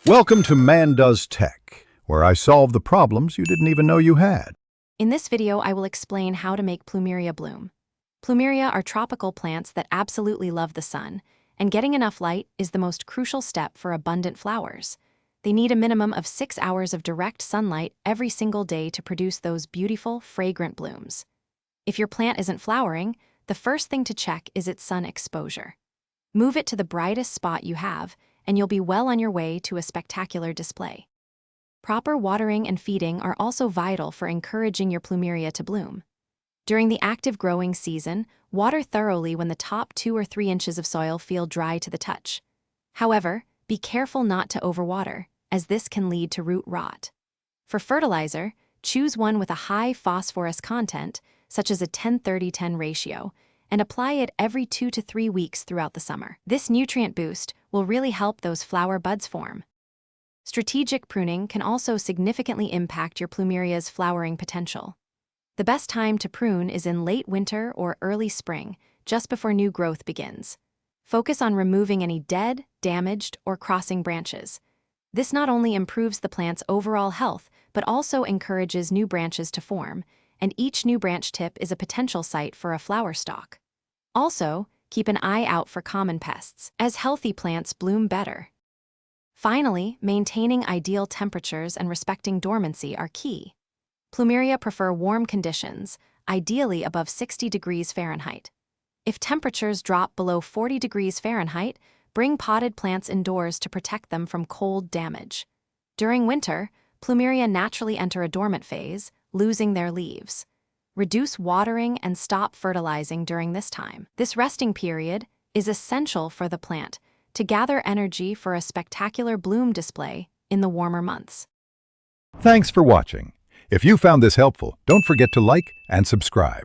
Welcome to Man Does Tech, where I solve the problems you didn't even know you had. In this video, I will explain how to make Plumeria bloom. Plumeria are tropical plants that absolutely love the sun, and getting enough light is the most crucial step for abundant flowers. They need a minimum of 6 hours of direct sunlight every single day to produce those beautiful, fragrant blooms. If your plant isn't flowering, the first thing to check is its sun exposure. Move it to the brightest spot you have, and you'll be well on your way to a spectacular display. Proper watering and feeding are also vital for encouraging your Plumeria to bloom. During the active growing season, water thoroughly when the top 2 or 3 inches of soil feel dry to the touch. However, be careful not to overwater, as this can lead to root rot. For fertilizer, choose one with a high phosphorus content, such as a 10-30-10 ratio, and apply it every 2 to 3 weeks throughout the summer. This nutrient boost will really help those flower buds form. Strategic pruning can also significantly impact your Plumeria's flowering potential. The best time to prune is in late winter or early spring, just before new growth begins. Focus on removing any dead, damaged, or crossing branches. This not only improves the plant's overall health, but also encourages new branches to form, and each new branch tip is a potential site for a flower stalk. Also, keep an eye out for common pests, as healthy plants bloom better. Finally, maintaining ideal temperatures and respecting dormancy are key. Plumeria prefer warm conditions, ideally above 60 degrees Fahrenheit. If temperatures drop below 40 degrees Fahrenheit, bring potted plants indoors to protect them from cold damage. During winter, Plumeria naturally enter a dormant phase, losing their leaves. Reduce watering and stop fertilizing during this time. This resting period is essential for the plant to gather energy for a spectacular bloom display in the warmer months. Thanks for watching. If you found this helpful, don't forget to like and subscribe.